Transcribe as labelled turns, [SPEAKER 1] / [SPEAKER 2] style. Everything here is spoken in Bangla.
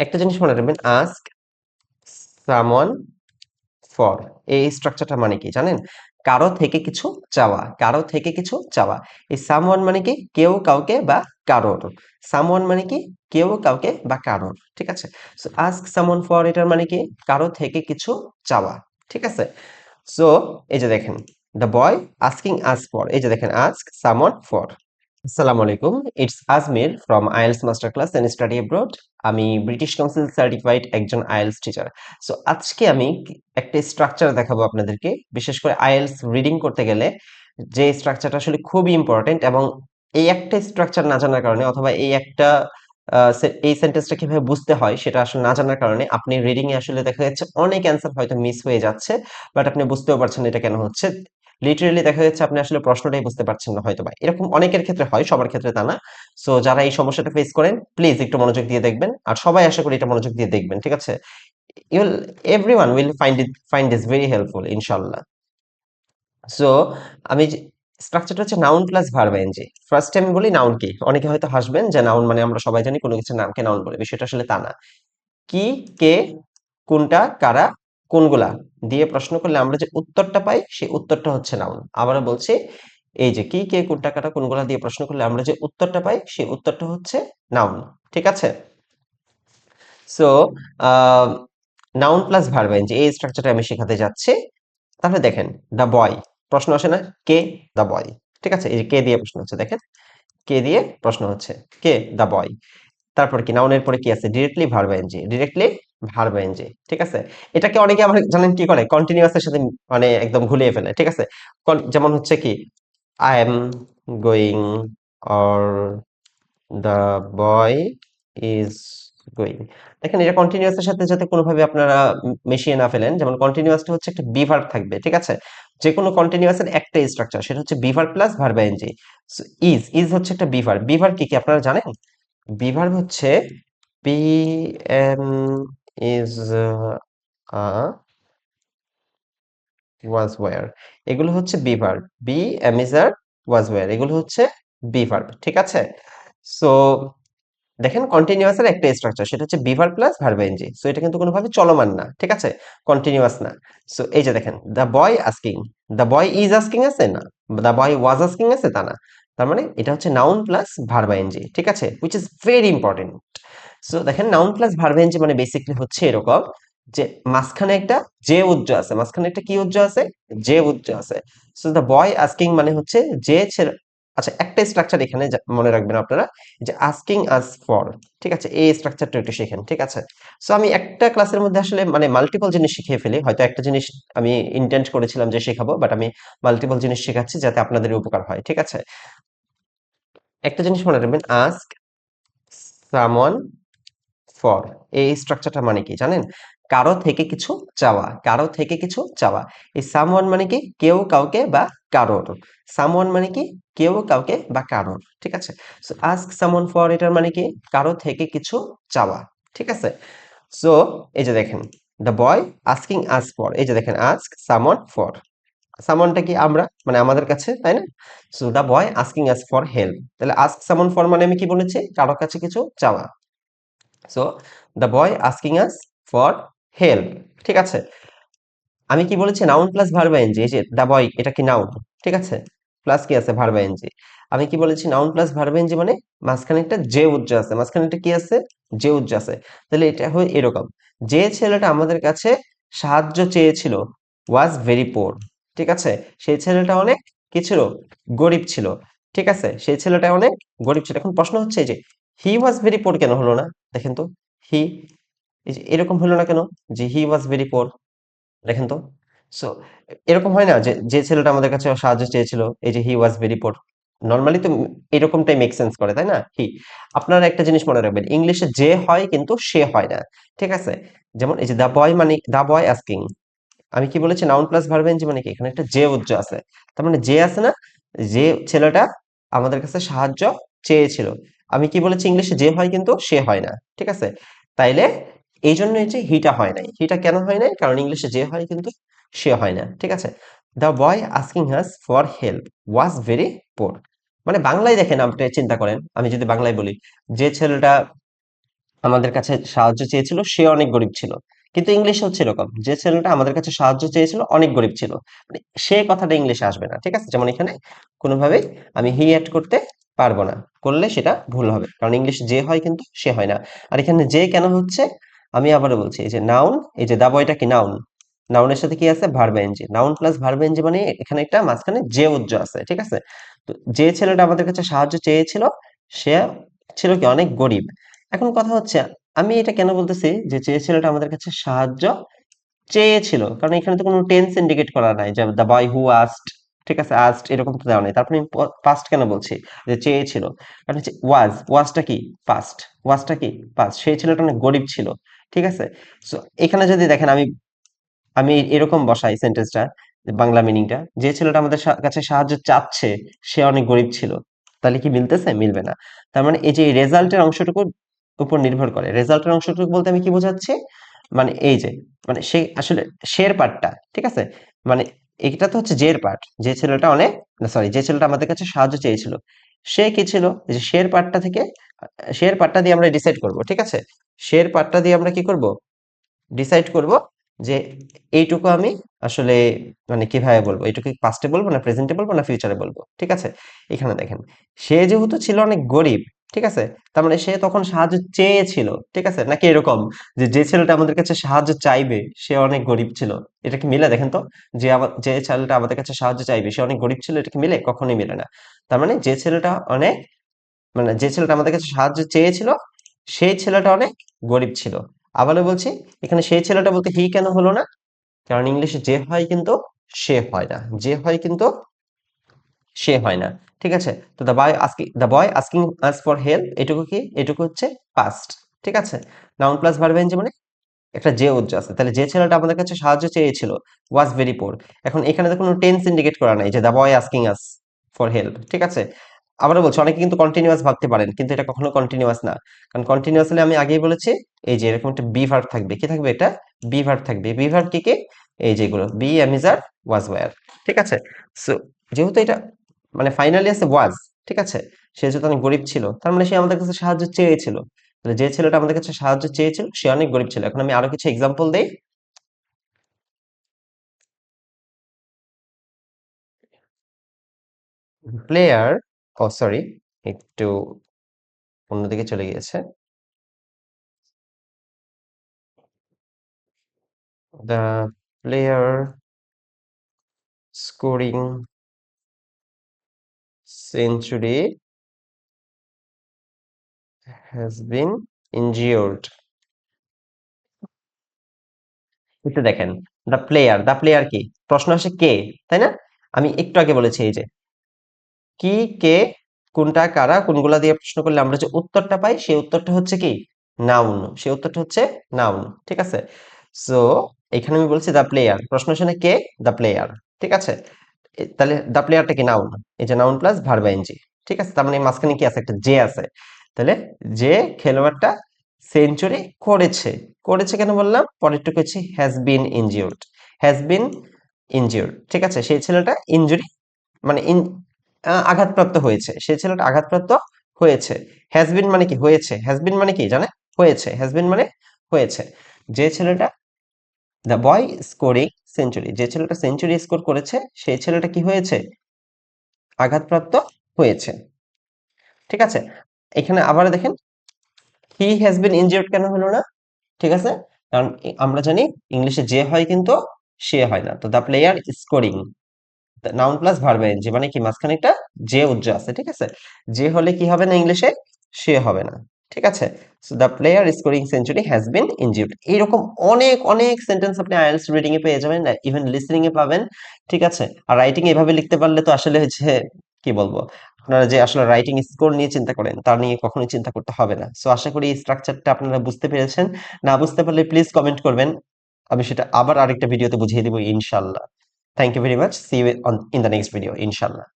[SPEAKER 1] একটা জিনিস মনে রাখবেন, আস্ক সামওয়ান ফর, এই স্ট্রাকচারটা মানে কি জানেন? কারো থেকে কিছু চাওয়া, কারো থেকে কিছু চাওয়া। এই সামওয়ান মানে কি? কেউ কাউকে বা কারোর। সামওয়ান মানে কি? কেউ কাউকে বা কারোর। ঠিক আছে? সো আস্ক সামওয়ান ফর এটার মানে কি? কারো থেকে কিছু চাওয়া। ঠিক আছে? সো এই যে দেখেন, the boy asking us for, এই যে দেখেন আস্ক সামওয়ান ফর। আসসালামু আলাইকুম, it's Azmir from IELTS master class and study abroad. আমি ব্রিটিশ কাউন্সিল সার্টিফাইড একজন আইএলস টিচার। সো আজকে আমি একটা স্ট্রাকচার দেখাবো আপনাদেরকে, বিশেষ করে আইএলস রিডিং করতে গেলে যে স্ট্রাকচারটা আসলে খুবই ইম্পর্টেন্ট। এবং এই একটা স্ট্রাকচার না জানার কারণে, অথবা এই একটা এই সেন্টেন্সটা কিভাবে বুঝতে হয় সেটা আসলে না জানার কারণে আপনি রিডিং এ আসলে দেখা যাচ্ছে অনেক অ্যান্সার হয়তো মিস হয়ে যাচ্ছে, বাট আপনি বুঝতেও পারছেন না এটা কেন হচ্ছে। লিটারেলি দেখা যাচ্ছে আপনি আসলে প্রশ্নটাই বুঝতে পারছেন না হয়তোবা। এরকম অনেকের ক্ষেত্রে হয়, সবার ক্ষেত্রে তা না। সো যারা এই সমস্যাটা ফেস করেন, প্লিজ একটু মনোযোগ দিয়ে দেখবেন, আর সবাই আশা করি এটা মনোযোগ দিয়ে দেখবেন। ঠিক আছে? You'll everyone will find this very helpful ইনশাআল্লাহ। সো আমি স্ট্রাকচারটা হচ্ছে noun plus verb ing. First আমি বলি নাউন কি। অনেকে হয়তো হাসবেন যে নাউন মানে আমরা সবাই জানি কোনো কিছুর নামকে নাউন বলে, বিষয়টা আসলে তা না। কি, কে, কোনটা, কারা, কোনগুলা দিয়ে প্রশ্ন করলে আমরা যে উত্তরটা পাই সেই উত্তরটা হচ্ছে নাউন। আবারও বলছি, এই যে কি, কে, কোনটা, কারা, কোনগুলা দিয়ে প্রশ্ন করলে আমরা যে উত্তরটা পাই সেই উত্তরটা হচ্ছে নাউন। ঠিক আছে? সো নাউন প্লাস ভার্ব যে এই স্ট্রাকচারটা আমি শেখাতে যাচ্ছি। তাহলে দেখেন, দ্য বয়, প্রশ্ন আসে না? কে? The boy. ঠিক আছে? এই যে কে দিয়ে প্রশ্ন হচ্ছে, দেখেন কে দিয়ে প্রশ্ন হচ্ছে, কে? দ্য বয়। তারপর কি নাউনের পরে কি আছে? Directly verb NG, directly verb NG. ঠিক আছে? এটাকে অনেকে আবার জানেন কি করে, কন্টিনিউয়াস এর সাথে মানে একদম ঘুলিয়ে ফেলে। ঠিক আছে? যেমন হচ্ছে কি, I am going, or the boy is going. দেখেন এটা কন্টিনিউয়াস এর সাথে যাতে কোনোভাবে আপনারা মিশিয়ে না ফেলেন। যেমন কন্টিনিউয়াসটা হচ্ছে একটা বি ভার্ব থাকবে। ঠিক আছে? যে কোনো কন্টিনিউয়াস এর একটা স্ট্রাকচার, সেটা হচ্ছে be verb plus verb NG. Is, is হচ্ছে একটা বি ভার্ব। বি ভার্ব কি কি আপনারা জানেন? বি ভার্ব হচ্ছে be am is are was were. এগুলো হচ্ছে be verb. Be am is are was were, এগুলো হচ্ছে বি ভার্ব। ঠিক আছে? সো দেখেন কন্টিনিউয়াস এর একটা স্ট্রাকচার, সেটা হচ্ছে be verb plus verb NG. So এটা কিন্তু কোনোভাবে চলমান না। ঠিক আছে? কন্টিনিউয়াস না। সো এই যে দেখেন, the boy asking, the boy is asking আছে না, দ্য বয় ওয়াজ আস্কিং আছে তা না। তার মানে এটা হচ্ছে নাউন প্লাস ভার্ব এনজি। ঠিক আছে? Which is very important. So দেখেন নাউন প্লাস ভার্ব এনজি মানে বেসিক্যালি হচ্ছে এরকম যে মাঝখানে একটা যে উজ্জ আছে, মাঝখানে একটা কি উজ্জ আছে? যে উজ্জ আছে। সো দ্য বয় আস্কিং মানে হচ্ছে যে ছেলে। আচ্ছা, একটা স্ট্রাকচার এখানে মনে রাখবেন আপনারা, যে আস্কিং আস ফর। ঠিক আছে? এই স্ট্রাকচারটা একটু শেখেন। ঠিক আছে? সো আমি একটা ক্লাসের মধ্যে আসলে মানে মাল্টিপল জিনিস শিখিয়ে ফেলি। হয়তো একটা জিনিস আমি ইন্টেন্ট করেছিলাম যে শেখাবো, বাট আমি মাল্টিপল জিনিস শেখাচ্ছি যাতে আপনাদের উপকার হয়। ঠিক আছে? একটা জিনিস মনে রাখবেন, আস্ক সামওয়ান ফর, এই স্ট্রাকচারটা মানে কি জানেন? কারো থেকে কিছু চাওয়া, কারো থেকে কিছু চাওয়া। এই সামওয়ান মানে কি? কেউ কাউকে বা কারোর। সামওয়ান মানে কি? কেউ কাউকে বা কারোর। ঠিক আছে? সো আস্ক সামওয়ান ফর এটার মানে কি? কারো থেকে কিছু চাওয়া। ঠিক আছে? সো এই যে দেখেন, the boy asking us for, এই যে দেখেন আস্ক সামওয়ান ফর। সামওয়ানটা কি? আমরা, মানে আমাদের কাছে, তাই না? So the boy asking us for help. তাহলে আস্ক সামওয়ান ফর মানে আমি কি বলেছি? কারো কাছে কিছু চাওয়া। So the boy asking us for help. ঠিক আছে? আমি কি বলেছি? Noun plus verb ING. এই যে দ্য বয়, এটা কি নাউন? ঠিক আছে? প্লাস কি আছে? Verb ING. আমি কি বলেছি? নাউন প্লাস ভার্ব আইএনজি মানে মাঝখানে একটা যে উজ্জ আছে, মাঝখানে একটা কি আছে? যে উজ্জ আছে। তাহলে এটা হয় এরকম, যে ছেলেটা আমাদের কাছে সাহায্য চেয়েছিল ওয়াজ ভেরি পোর। ঠিক আছে? সেই ছেলেটা অনেক কি ছিল? গরিব ছিল। ঠিক আছে? সেই ছেলেটা অনেক গরিব ছিল। এখন প্রশ্ন হচ্ছে যে হি ওয়াজ ভেরি পোর কেন হলো না? দেখেন তো, হি, এই যে এরকম হলো না কেন যে হি ওয়াজ ভেরি পোর? দেখেন তো। সো এরকম হয় না যে যে ছেলেটা আমাদের কাছে সাহায্য চেয়েছিল, এই যে হি ওয়াজ ভেরি পোর, নরমালি তো এরকমটাই মেক সেন্স করে, তাই না? হি। আপনারা একটা জিনিস মনে রাখবেন, ইংলিশে যে হয় কিন্তু সে হয় না। ঠিক আছে? যেমন এই যে দা বয় মানে দা বয় আস্কিং, আমি কি বলেছি? নাউন প্লাস ভার্ব এনজি মানে কি? এখানে একটা যে উজ্জ আছে। তার মানে যে আছে না, যে ছেলেটা আমাদের কাছে সাহায্য চেয়েছিল। আমি কি বলেছি? ইংলিশে যে হয় কিন্তু সে হয় না। ঠিক আছে? তাইলে এই জন্য যে হিটা হয় নাই। হিটা কেন হয় নাই? কারণ ইংলিশে যে হয় কিন্তু সে হয় না। ঠিক আছে? The boy asking has for help was very poor. মানে বাংলায় দেখেন, আপনি চিন্তা করেন, আমি যদি বাংলায় বলি, যে ছেলেটা আমাদের কাছে সাহায্য চেয়েছিল সে অনেক গরিব ছিল। কিন্তু ইংলিশে হচ্ছে এরকম, যে ছেলেটা আমাদের কাছে সাহায্য চেয়েছিল অনেক গরিব ছিল। মানে সে কথাটা ইংলিশে আসবে না। ঠিক আছে? যেমন এখানে কোনোভাবেই আমি হি এড করতে পারবো না। করলে সেটা ভুল হবে। কারণ ইংলিশে যে হয় কিন্তু সে হয় না। আর এখানে যে কেন হচ্ছে? আমি আবারও বলছি, এই যে নাউন, এই যে দা বয়টা কি নাউন? নাউনের সাথে কি আছে? Verb ing. Noun plus verb NG মানে এখানে একটা মাঝখানে যে উজ্জ আছে। ঠিক আছে? তো যে ছেলেটা আমাদের কাছে সাহায্য চেয়েছিল সে ছিল কি অনেক গরিব। এখন কথা হচ্ছে, আমি এটা কেন বলতেছি যে ছেলেটা আমাদের কাছে সাহায্য চেয়েছিল? কারণ এখানে তো কোনো টেন্স ইন্ডিকেট করা নাই যে দ্য বয় হু আস্কড, ঠিক আছে, আস্কড এরকম তো দেওয়া নাই। তারপরে আমি পাস্ট কেন বলছি যে চেয়েছিল? কারণ হচ্ছে ওয়াজটা কি পাস্ট, ওয়াজটা কি পাস্ট। সেই ছেলেটা অনেক গরিব ছিল। ঠিক আছে? সো এখানে যদি দেখেন, আমি আমি এরকম বসাই সেন্টেন্সটা, বাংলা মিনিংটা, যে ছেলেটা আমাদের কাছে সাহায্য চাচ্ছে সে অনেক গরিব ছিল, তাহলে কি মিলতেছে? মিলবে না। তার মানে এই যে রেজাল্টের অংশটুকু উপর নির্ভর করে। রেজাল্টের অংশটুকু বলতে আমি কি বোঝাচ্ছি? মানে এই যে, মানে সে আসলে শের পার্টটা, ঠিক আছে, মানে এটা তো হচ্ছে জের পার্ট। যে ছেলেটা অনেক, না সরি, যে ছেলেটা আমাদের কাছে সাহায্য চেয়েছিল সে কি ছিল? এই যে শের পার্টটা থেকে, শের পার্টটা দিয়ে আমরা ডিসাইড করব। ঠিক আছে? শের পার্টটা দিয়ে আমরা কি করব? ডিসাইড করব যে এইটুকু আমি আসলে, মানে কিভাবে বলবো, এইটুকু পাস্টে বলবো না প্রেজেন্টে বলবো না ফিউচারে বলবো। ঠিক আছে? এখানে দেখেন, সে যেহেতু ছিল অনেক গরিব, ঠিক আছে, তার মানে সে তখন সাহায্য চেয়েছিল। ঠিক আছে? নাকি এরকম যে যে ছেলেটা আমাদের কাছে সাহায্য চাইবে সে অনেক গরিব ছিল? এটা কি মিলে? দেখেন তো, যে ছেলেটা আমাদের কাছে সাহায্য চাইবে সে অনেক গরিব ছিল, এটা কি মিলে? কখনোই মিলে না। তার মানে যে ছেলেটা অনেক, মানে যে ছেলেটা আমাদের কাছে সাহায্য চেয়েছিল সেই ছেলেটা অনেক গরিব ছিল। আবারও বলছি, এখানে সেই ছেলেটা বলতে হি কেন হলো না? কারণ ইংলিশে যে হয় কিন্তু সে হয় না। যে হয় কিন্তু সে হয় না। ঠিক আছে? তো the boy asking us for help, এটুকু কি? এটুকু হচ্ছে পাস্ট। ঠিক আছে? নাউন প্লাস ভার্ব এনজি মানে একটা যে উজ্জ আছে। তাহলে যে ছেলেটা আমাদের কাছে সাহায্য চেয়েছিল ওয়াজ ভেরি পোর। এখন এখানে তো কোনো টেন্স ইন্ডিকেট করা নাই যে the boy asking us for help. ঠিক আছে? আবারও বলছি, অনেকে কিন্তু কন্টিনিউয়াস ভাবতে পারেন, কিন্তু এটা কখনো কন্টিনিউয়াস না। কারণ কন্টিনিউয়াস হলে আমি আগেই বলেছি, এই যে এরকম একটা বি ভার্ব থাকবে। কি থাকবে? এটা বি ভার্ব থাকবে। বি ভার্ব কি কি? এই যেগুলো be, am is, are, was, were. ঠিক আছে? সো যেহেতু এটা মানে ফাইনালি আছে ওয়াজ, ঠিক আছে, সে যেহেতু অনেক গরিব ছিল তার মানে সে আমাদের কাছে সাহায্য চেয়েছিল। তাহলে যে ছেলেটা আমাদের কাছে সাহায্য চেয়েছিল সে অনেক গরিব ছিল। এখন আমি আরো কিছু এক্সাম্পল দেই। প্লেয়ার, ও সরি, একটু অন্যদিকে চলে গিয়েছে। The player scoring century has been injured. একটু দেখেন, দ্য প্লেয়ার কি? প্রশ্ন আসে কে, তাই না? আমি একটু আগে বলেছি এই যে কি, কে, কোনটা, কারা, কোনগুলা দিয়ে প্রশ্ন করলে আমরা যে উত্তরটা পাই সেই উত্তরটা হচ্ছে কি? নাউন। সেই উত্তরটা হচ্ছে নাউন। ঠিক আছে? সো এখানে আমি বলছি দ্য প্লেয়ার, প্রশ্ন আসে না কে? The player. ঠিক আছে? তাহলে দ্য প্লেয়ারটা কি? নাউন। এই যে নাউন প্লাস ভার্ব আইএনজি। ঠিক আছে? তার মানে মাঝখানে কি আছে? একটা যে আছে। তাহলে যে খেলোয়াড়টা সেঞ্চুরি করেছে। করেছে কেন বললাম? পরেরটুকু হচ্ছে has been injured. Has been injured. ঠিক আছে? সেই ছেলেটা ইনজুরি, মানে আঘাতপ্রাপ্ত হয়েছে। সেই ছেলেটা আঘাতপ্রাপ্ত হয়েছে। হ্যাজ বিন মানে কি? হয়েছে। হ্যাজ বিন মানে কি জানে? হয়েছে। হ্যাজ বিন মানে হয়েছে। যে ছেলেটা, দ্য বয় স্কোরিং সেঞ্চুরি, যে ছেলেটা সেঞ্চুরি স্কোর করেছে সেই ছেলেটা কি হয়েছে? আঘাতপ্রাপ্ত হয়েছে। ঠিক আছে? এখানে আবার দেখেন, হি হ্যাজ বিন ইনজিউরড কেন হলো না? ঠিক আছে? কারণ আমরা জানি ইংলিশে যে হয় কিন্তু সে হয় না। তো the player scoring, noun plus verb I N G মানে কি? মাঝখানে একটা যে উজ্জ আছে। ঠিক আছে? যে হলে কি হবে না ইংলিশে? সে হবে না। ঠিক আছে? So the player scoring century has been injured. এরকম অনেক অনেক সেন্টেন্স আপনি আইএলটিএস রিডিং এ পেয়ে যাবেন, ইভেন লিসনিং এ পাবেন। ঠিক আছে? আর রাইটিং এভাবে লিখতে পারলে তো আসলে হচ্ছে, কি বলবো, আপনারা যে আসলে রাইটিং স্কোর নিয়ে চিন্তা করেন তা নিয়ে কখনোই চিন্তা করতে হবে না। সো আশা করি এই স্ট্রাকচারটা আপনারা বুঝতে পেরেছেন। না বুঝতে পারলে প্লিজ কমেন্ট করবেন, আমি সেটা আবার আরেকটা ভিডিওতে বুঝিয়ে দিব ইনশাল্লাহ। Thank you very much. See you in the next video, inshallah.